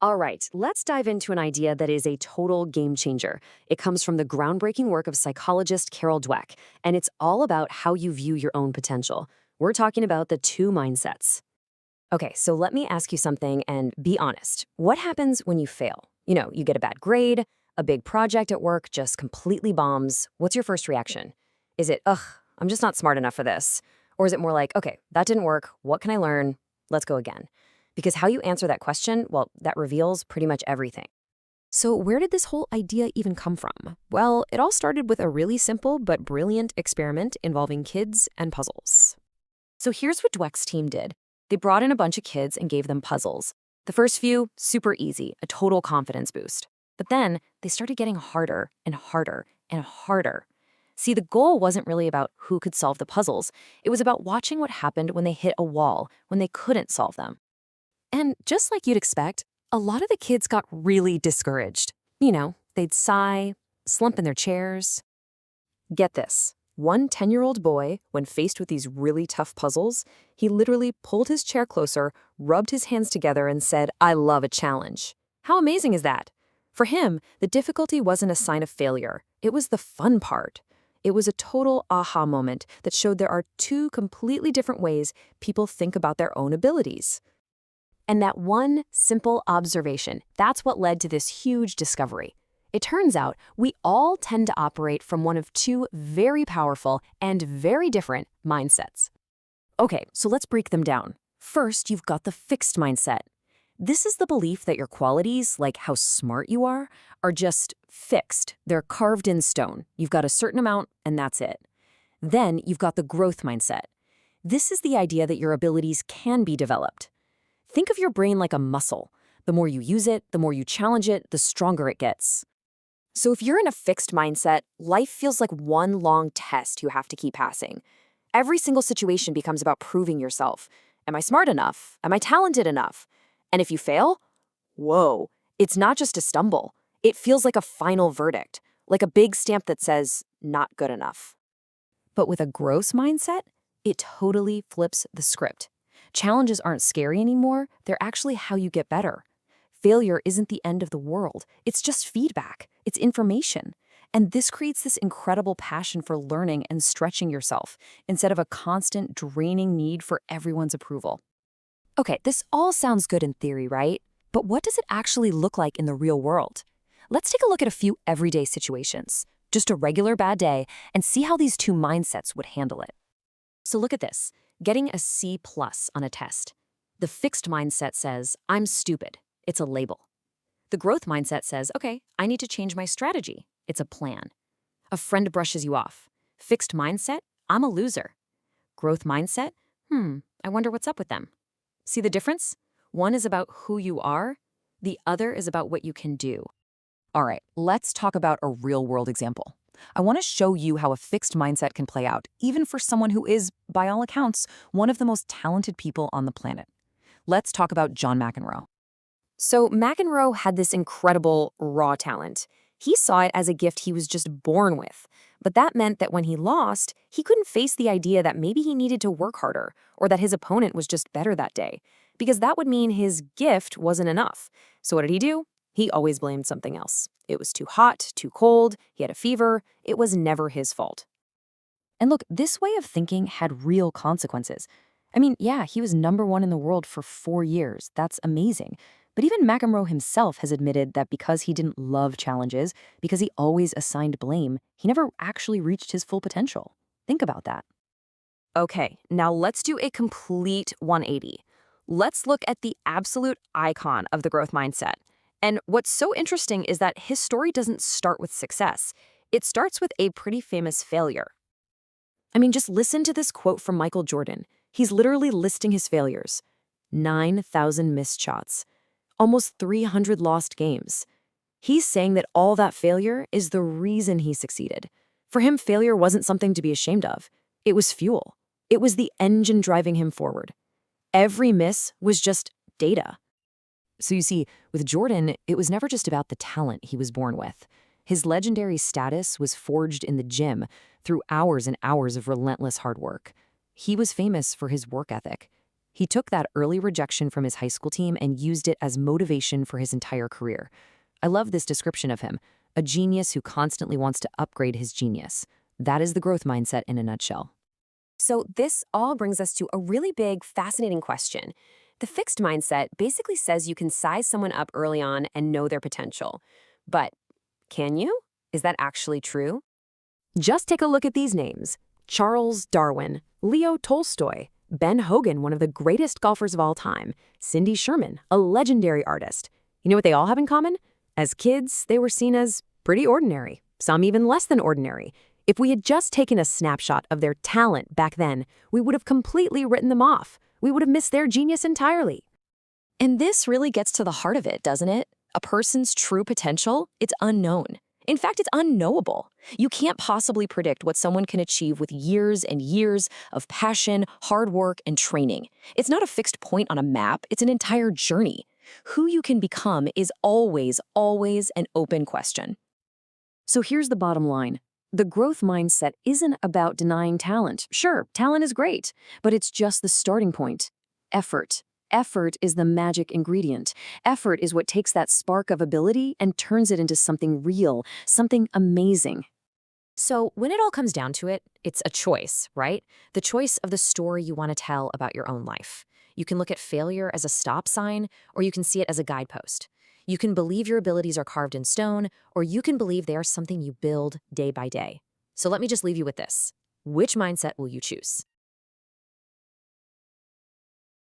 All right, let's dive into an idea that is a total game changer. It comes from the groundbreaking work of psychologist Carol Dweck, and it's all about how you view your own potential. We're talking about the two mindsets. Okay, so let me ask you something and be honest. What happens when you fail? You get a bad grade, a big project at work just completely bombs. What's your first reaction? Is it, ugh, I'm just not smart enough for this? Or is it more like, okay, that didn't work. What can I learn? Let's go again. Because how you answer that question, well, that reveals pretty much everything. So where did this whole idea even come from? Well, it all started with a really simple but brilliant experiment involving kids and puzzles. So here's what Dweck's team did. They brought in a bunch of kids and gave them puzzles. The first few, super easy, a total confidence boost. But then they started getting harder and harder and harder. See, the goal wasn't really about who could solve the puzzles. It was about watching what happened when they hit a wall, when they couldn't solve them. And just like you'd expect, a lot of the kids got really discouraged. They'd sigh, slump in their chairs. Get this. One 10-year-old boy, when faced with these really tough puzzles, he literally pulled his chair closer, rubbed his hands together, and said, "I love a challenge." How amazing is that? For him, the difficulty wasn't a sign of failure. It was the fun part. It was a total aha moment that showed there are two completely different ways people think about their own abilities. And that one simple observation, that's what led to this huge discovery. It turns out we all tend to operate from one of two very powerful and very different mindsets. Okay, so let's break them down. First, you've got the fixed mindset. This is the belief that your qualities, like how smart you are just fixed. They're carved in stone. You've got a certain amount, and that's it. Then you've got the growth mindset. This is the idea that your abilities can be developed. Think of your brain like a muscle. The more you use it, the more you challenge it, the stronger it gets. So if you're in a fixed mindset, life feels like one long test you have to keep passing. Every single situation becomes about proving yourself. Am I smart enough? Am I talented enough? And if you fail, whoa, it's not just a stumble. It feels like a final verdict, like a big stamp that says, not good enough. But with a growth mindset, it totally flips the script. Challenges aren't scary anymore, they're actually how you get better. Failure isn't the end of the world, it's just feedback, it's information. And this creates this incredible passion for learning and stretching yourself, instead of a constant draining need for everyone's approval. Okay, this all sounds good in theory, right? But what does it actually look like in the real world? Let's take a look at a few everyday situations, just a regular bad day, and see how these two mindsets would handle it. So look at this. Getting a C+ on a test. The fixed mindset says, I'm stupid. It's a label. The growth mindset says, okay, I need to change my strategy. It's a plan. A friend brushes you off. Fixed mindset, I'm a loser. Growth mindset, I wonder what's up with them. See the difference? One is about who you are. The other is about what you can do. All right, let's talk about a real-world example. I want to show you how a fixed mindset can play out, even for someone who is, by all accounts, one of the most talented people on the planet. Let's talk about John McEnroe. So McEnroe had this incredible raw talent. He saw it as a gift he was just born with. But that meant that when he lost, he couldn't face the idea that maybe he needed to work harder or that his opponent was just better that day, because that would mean his gift wasn't enough. So what did he do? He always blamed something else. It was too hot, too cold, he had a fever. It was never his fault. And look, this way of thinking had real consequences. I mean, yeah, he was #1 in the world for 4 years. That's amazing. But even McEnroe himself has admitted that because he didn't love challenges, because he always assigned blame, he never actually reached his full potential. Think about that. Okay, now let's do a complete 180. Let's look at the absolute icon of the growth mindset. And what's so interesting is that his story doesn't start with success. It starts with a pretty famous failure. I mean, just listen to this quote from Michael Jordan. He's literally listing his failures. 9,000 missed shots. Almost 300 lost games. He's saying that all that failure is the reason he succeeded. For him, failure wasn't something to be ashamed of. It was fuel. It was the engine driving him forward. Every miss was just data. So you see, with Jordan, it was never just about the talent he was born with. His legendary status was forged in the gym through hours and hours of relentless hard work. He was famous for his work ethic. He took that early rejection from his high school team and used it as motivation for his entire career. I love this description of him, a genius who constantly wants to upgrade his genius. That is the growth mindset in a nutshell. So, this all brings us to a really big, fascinating question. The fixed mindset basically says you can size someone up early on and know their potential. But can you? Is that actually true? Just take a look at these names: Charles Darwin, Leo Tolstoy, Ben Hogan, one of the greatest golfers of all time, Cindy Sherman, a legendary artist. You know what they all have in common? As kids, they were seen as pretty ordinary, some even less than ordinary. If we had just taken a snapshot of their talent back then, we would have completely written them off. We would have missed their genius entirely. And this really gets to the heart of it, doesn't it? A person's true potential, it's unknown. In fact, it's unknowable. You can't possibly predict what someone can achieve with years and years of passion, hard work, and training. It's not a fixed point on a map, it's an entire journey. Who you can become is always, always an open question. So here's the bottom line. The growth mindset isn't about denying talent. Sure, talent is great, but it's just the starting point. Effort. Effort is the magic ingredient. Effort is what takes that spark of ability and turns it into something real, something amazing. So when it all comes down to it, it's a choice, right? The choice of the story you want to tell about your own life. You can look at failure as a stop sign, or you can see it as a guidepost. You can believe your abilities are carved in stone, or you can believe they are something you build day by day. So let me just leave you with this. Which mindset will you choose?